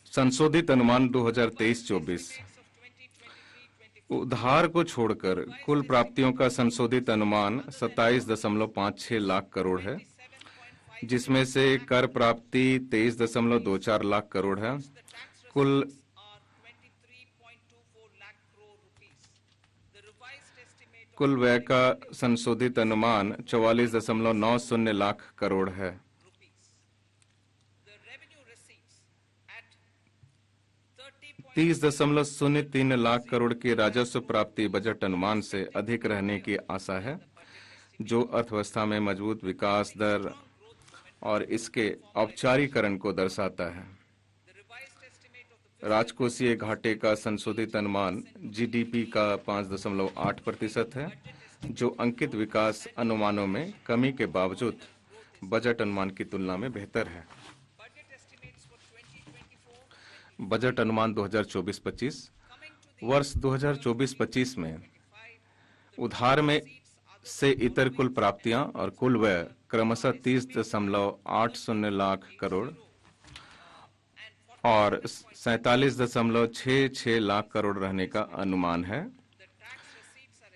संशोधित अनुमान 2023-24 उधार को छोड़कर कुल प्राप्तियों का संशोधित अनुमान 27.56 लाख करोड़ है, जिसमें से कर प्राप्ति 23.24 लाख करोड़ है। कुल व्यय का संशोधित अनुमान 44.90 लाख करोड़ है। 30.03 लाख करोड़ की राजस्व प्राप्ति बजट अनुमान से अधिक रहने की आशा है, जो अर्थव्यवस्था में मजबूत विकास दर और इसके औपचारीकरण को दर्शाता है। राजकोषीय घाटे का संशोधित अनुमान जीडीपी का 5.8% है, जो अंकित विकास अनुमानों में कमी के बावजूद बजट अनुमान की तुलना में बेहतर है। बजट अनुमान 2024-25 वर्ष 2024-25 में उधार में से इतर कुल प्राप्तियां और कुल व्यय क्रमशः 30.80 लाख करोड़ और 47.66 लाख करोड़ रहने का अनुमान है।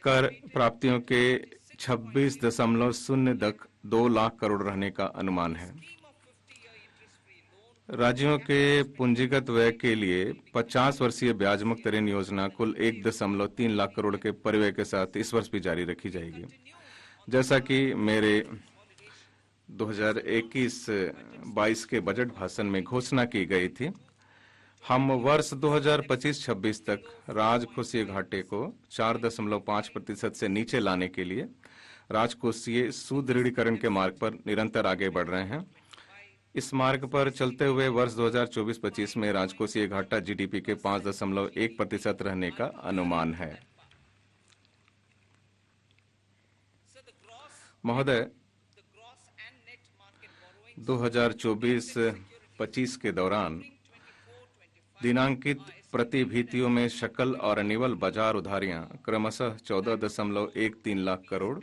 कर प्राप्तियों के 26.02 लाख करोड़ रहने का अनुमान है। राज्यों के पूंजीगत व्यय के लिए 50 वर्षीय ब्याज मुक्त ऋण योजना कुल 1.3 लाख करोड़ के परिव्यय के साथ इस वर्ष भी जारी रखी जाएगी। जैसा कि मेरे 2021-22 के बजट भाषण में घोषणा की गई थी, हम वर्ष 2025-26 तक राजकोषीय घाटे को 4.5% से नीचे लाने के लिए राजकोषीय सुदृढ़ीकरण के मार्ग पर निरंतर आगे बढ़ रहे हैं। इस मार्ग पर चलते हुए वर्ष 2024-25 में राजकोषीय घाटा जीडीपी के 5.1% रहने का अनुमान है। महोदय, 2024-25 के दौरान दिनांकित प्रतिभूतियों में शकल और निवल बाजार उधारियां क्रमशः 14.13 लाख करोड़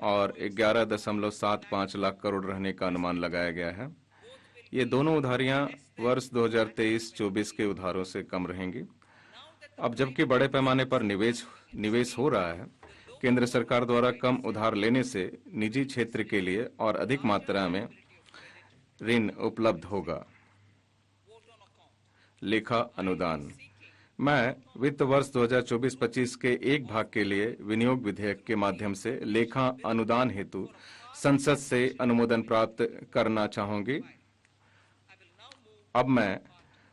और 11.75 लाख करोड़ रहने का अनुमान लगाया गया है। ये दोनों उधारियां वर्ष 2023-24 के उधारों से कम रहेंगी। अब जबकि बड़े पैमाने पर निवेश हो रहा है, केंद्र सरकार द्वारा कम उधार लेने से निजी क्षेत्र के लिए और अधिक मात्रा में ऋण उपलब्ध होगा। लेखा अनुदान। मैं वित्त वर्ष 2024-25 के एक भाग के लिए विनियोग विधेयक के माध्यम से लेखा अनुदान हेतु संसद से अनुमोदन प्राप्त करना चाहूंगी। अब मैं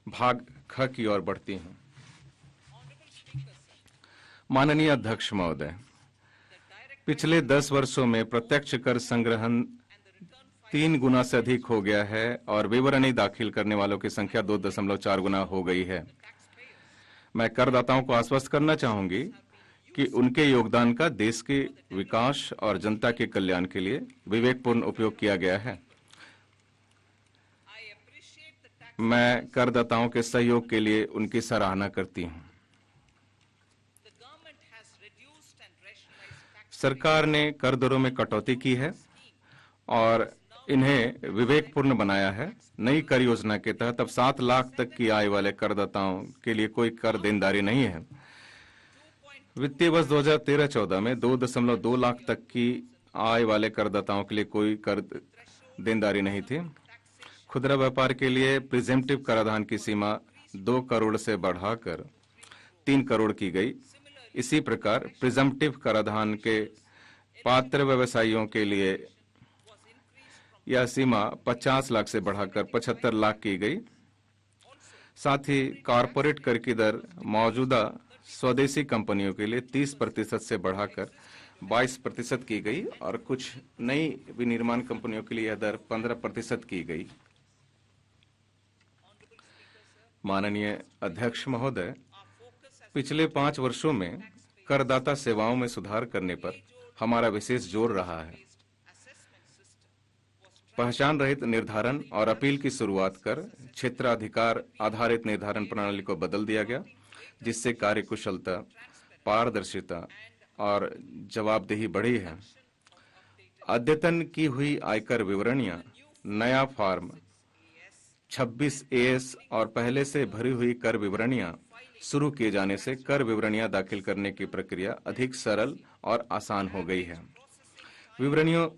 भाग ख की ओर बढ़ती हूं। माननीय अध्यक्ष महोदय, पिछले 10 वर्षों में प्रत्यक्ष कर संग्रहण 3 गुना से अधिक हो गया है और विवरणी दाखिल करने वालों की संख्या 2.4 गुना हो गई है। मैं करदाताओं को आश्वस्त करना चाहूंगी कि उनके योगदान का देश के विकास और जनता के कल्याण के लिए विवेकपूर्ण उपयोग किया गया है। मैं करदाताओं के सहयोग के लिए उनकी सराहना करती हूं। सरकार ने कर दरों में कटौती की है और इन्हें विवेकपूर्ण बनाया है। नई कर योजना के तहत अब 7 लाख तक की आय वाले करदाताओं के लिए कोई कर देनदारी नहीं है। वित्तीय वर्ष 2013-14 में 2.2 लाख तक की आय वाले करदाताओं के लिए कोई कर देनदारी नहीं थी। खुदरा व्यापार के लिए प्रिजेम्प्टिव कराधान की सीमा 2 करोड़ से बढ़ाकर 3 करोड़ की गई। इसी प्रकार प्रिजम्प्टिव कराधान के पात्र व्यवसायियों के लिए यह सीमा 50 लाख से बढ़ाकर 75 लाख की गई। साथ ही कॉरपोरेट कर की दर मौजूदा स्वदेशी कंपनियों के लिए 30% से बढ़ाकर 22% की गई और कुछ नई विनिर्माण कंपनियों के लिए यह दर 15% की गई। माननीय अध्यक्ष महोदय, पिछले 5 वर्षों में करदाता सेवाओं में सुधार करने पर हमारा विशेष जोर रहा है। पहचान रहित निर्धारण और अपील की शुरुआत कर क्षेत्राधिकार आधारित निर्धारण प्रणाली को बदल दिया गया, जिससे कार्यकुशलता, पारदर्शिता और जवाबदेही बढ़ी है। अद्यतन की हुई आयकर विवरणियां, नया फॉर्म 26 एएस और पहले से भरी हुई कर विवरणियां शुरू किए जाने से कर विवरणियां दाखिल करने की प्रक्रिया अधिक सरल और आसान हो गई है। विवरणियों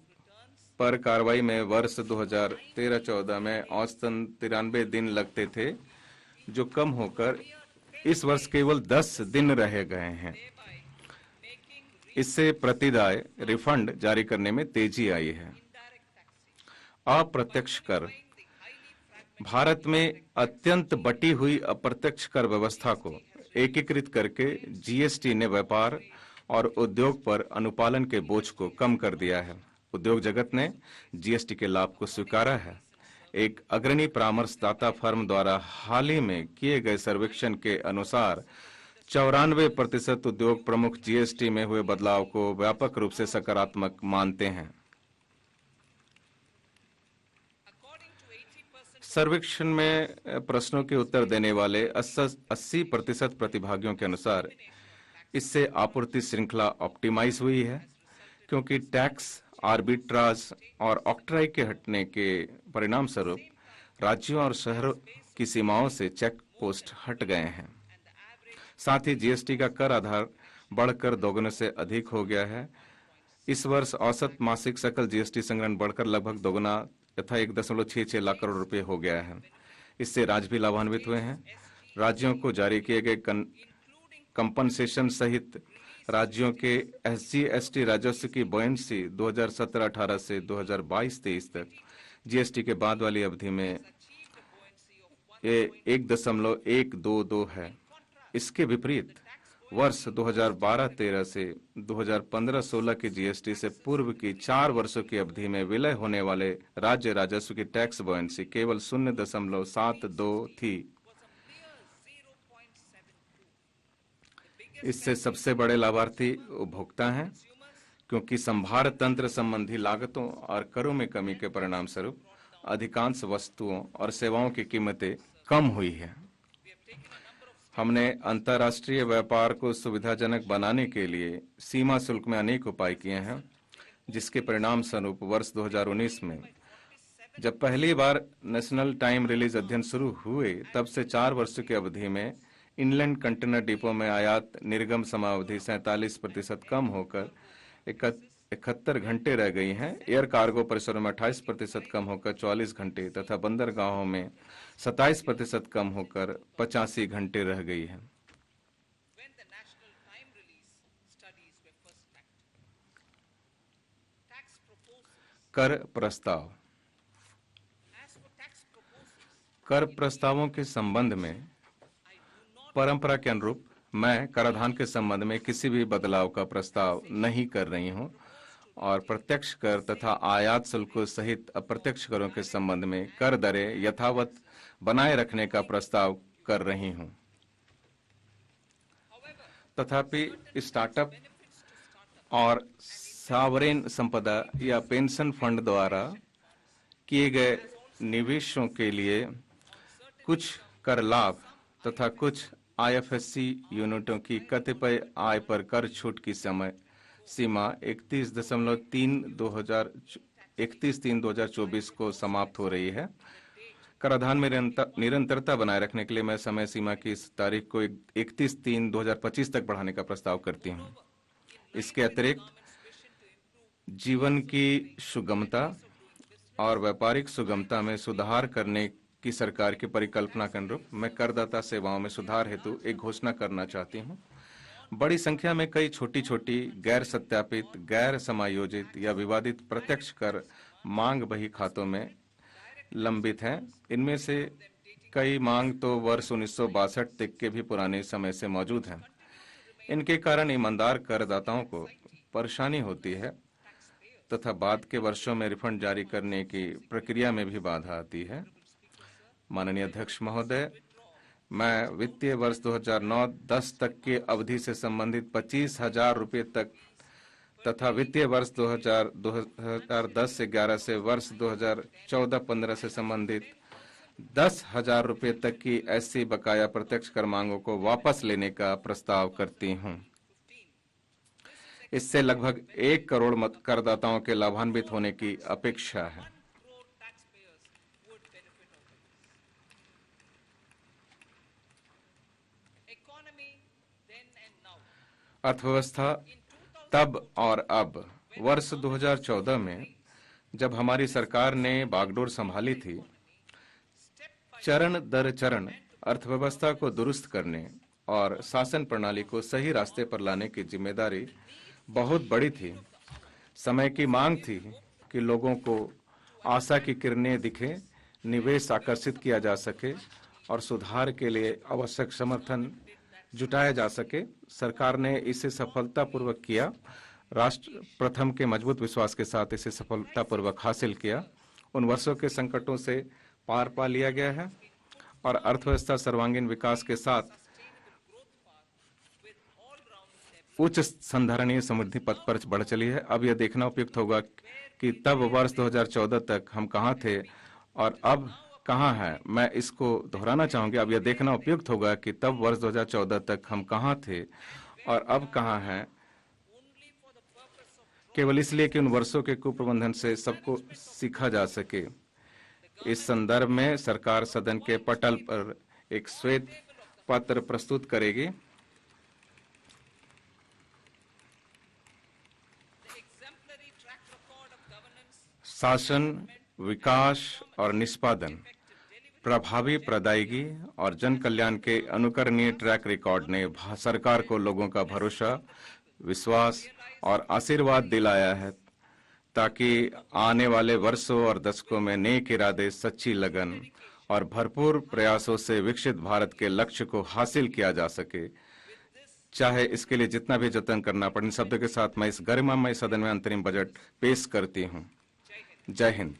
पर कार्रवाई में वर्ष 2013-14 में औसतन 93 दिन लगते थे, जो कम होकर इस वर्ष केवल 10 दिन रह गए हैं। इससे प्रतिदाय रिफंड जारी करने में तेजी आई है। अप्रत्यक्ष कर भारत में अत्यंत बटी हुई अप्रत्यक्ष कर व्यवस्था को एकीकृत करके जीएसटी ने व्यापार और उद्योग पर अनुपालन के बोझ को कम कर दिया है। उद्योग जगत ने जीएसटी के लाभ को स्वीकारा है। एक अग्रणी परामर्शदाता फर्म द्वारा हाल ही में किए गए सर्वेक्षण के अनुसार 94% उद्योग प्रमुख जीएसटी में हुए बदलाव को व्यापक रूप से सकारात्मक मानते हैं। सर्वेक्षण में प्रश्नों के उत्तर देने वाले 80% प्रतिभागियों के अनुसार इससे आपूर्ति श्रृंखला ऑप्टिमाइज हुई है, क्योंकि टैक्स आर्बिट्राज और ऑक्ट्राई के हटने के परिणाम स्वरूप राज्यों और शहरों की सीमाओं से चेक पोस्ट हट गए हैं। साथ ही जीएसटी का कर आधार बढ़कर दोगुने से अधिक हो गया है। इस वर्ष औसत मासिक सकल जीएसटी संग्रहण बढ़कर लगभग दोगुना तथा 1.66 लाख करोड़ रुपए हो गया है। इससे राज्य भी लाभान्वित हुए हैं। राज्यों को जारी किए गए कंपनसेशन सहित राज्यों के एसजी/एसटी राजस्व की बॉयंसी 2017-18 से 2022-23 तक जीएसटी के बाद वाली अवधि में 1.122 है। इसके विपरीत वर्ष 2012-13 से 2015-16 की जीएसटी से पूर्व की 4 वर्षों की अवधि में विलय होने वाले राज्य राजस्व की टैक्स बॉयंसी केवल 0.72 थी। इससे सबसे बड़े लाभार्थी उपभोक्ता हैं, क्योंकि संभार तंत्र संबंधी लागतों और करों में कमी के परिणाम स्वरूप अधिकांश वस्तुओं और सेवाओं की कीमतें कम हुई है। हमने अंतर्राष्ट्रीय व्यापार को सुविधाजनक बनाने के लिए सीमा शुल्क में अनेक उपाय किए हैं, जिसके परिणाम स्वरूप वर्ष 2019 में जब पहली बार नेशनल टाइम रिलीज अध्ययन शुरू हुए, तब से 4 वर्षों की अवधि में इनलैंड कंटेनर डिपो में आयात निर्गम समावधि 47% कम होकर 71 घंटे रह गई हैं। एयर कार्गो परिसरों में 28% कम होकर 44 घंटे तथा बंदरगाहों में 27% कम होकर 85 घंटे रह गई है। कर प्रस्ताव। कर प्रस्तावों के संबंध में परंपरा के अनुरूप मैं कराधान के संबंध में किसी भी बदलाव का प्रस्ताव नहीं कर रही हूं और प्रत्यक्ष कर तथा आयात शुल्कों सहित अप्रत्यक्ष करों के संबंध में कर दरें यथावत बनाए रखने का प्रस्ताव कर रही हूं। तथापि स्टार्टअप और सावरेन संपदा या पेंशन फंड द्वारा किए गए निवेशों के लिए कुछ कर लाभ तथा कुछ आईएफएससी यूनिटों की कतिपय आय पर कर छूट की समय सीमा 31/3/2024 को समाप्त हो रही है। कराधान में निरंतरता बनाए रखने के लिए मैं समय सीमा की इस तारीख को 31/3/2025 तक बढ़ाने का प्रस्ताव करती हूँ। इसके अतिरिक्त जीवन की सुगमता और व्यापारिक सुगमता में सुधार करने की सरकार की परिकल्पना के अनुरूप मैं करदाता सेवाओं में सुधार हेतु एक घोषणा करना चाहती हूँ। बड़ी संख्या में कई छोटी-छोटी गैर सत्यापित, गैर समायोजित या विवादित प्रत्यक्ष कर मांग बही खातों में लंबित हैं। इनमें से कई मांग तो वर्ष 1962 तक के भी पुराने समय से मौजूद हैं। इनके कारण ईमानदार करदाताओं को परेशानी होती है तथा बाद के वर्षों में रिफंड जारी करने की प्रक्रिया में भी बाधा आती है। माननीय अध्यक्ष महोदय, मैं वित्तीय वर्ष 2009-10 तक की अवधि से संबंधित 25,000 रुपये तक तथा वित्तीय वर्ष 2010-11 से वर्ष 2014-15 से संबंधित 10,000 रुपये तक की ऐसी बकाया प्रत्यक्ष कर मांगों को वापस लेने का प्रस्ताव करती हूं। इससे लगभग 1 करोड़ करदाताओं के लाभान्वित होने की अपेक्षा है। अर्थव्यवस्था तब और अब। वर्ष 2014 में जब हमारी सरकार ने बागडोर संभाली थी, चरण दर चरण अर्थव्यवस्था को दुरुस्त करने और शासन प्रणाली को सही रास्ते पर लाने की जिम्मेदारी बहुत बड़ी थी। समय की मांग थी कि लोगों को आशा की किरणें दिखें, निवेश आकर्षित किया जा सके और सुधार के लिए आवश्यक समर्थन जुटाया जा सके। सरकार ने इसे सफलतापूर्वक किया। राष्ट्र प्रथम के मजबूत विश्वास के साथ इसे सफलतापूर्वक हासिल किया। उन वर्षों के संकटों से पार पा लिया गया है और अर्थव्यवस्था सर्वांगीण विकास के साथ उच्च संधारणीय समृद्धि पथ पर बढ़ चली है। अब यह देखना उपयुक्त होगा कि तब वर्ष 2014 तक हम कहां थे और अब कहां हैं। मैं इसको दोहराना चाहूंगी, अब यह देखना उपयुक्त होगा कि तब वर्ष 2014 तक हम कहां थे और अब कहां हैं, केवल इसलिए कि उन वर्षों के कुप्रबंधन से सबको सीखा जा सके। इस संदर्भ में सरकार सदन के पटल पर एक श्वेत पत्र प्रस्तुत करेगी। शासन, विकास और निष्पादन, प्रभावी प्रदायगी और जन कल्याण के अनुकरणीय ट्रैक रिकॉर्ड ने सरकार को लोगों का भरोसा, विश्वास और आशीर्वाद दिलाया है, ताकि आने वाले वर्षों और दशकों में नेक इरादे, सच्ची लगन और भरपूर प्रयासों से विकसित भारत के लक्ष्य को हासिल किया जा सके, चाहे इसके लिए जितना भी जतन करना पड़े। इन शब्दों के साथ मैं इस गरिमामय सदन में अंतरिम बजट पेश करती हूं। जय हिंद।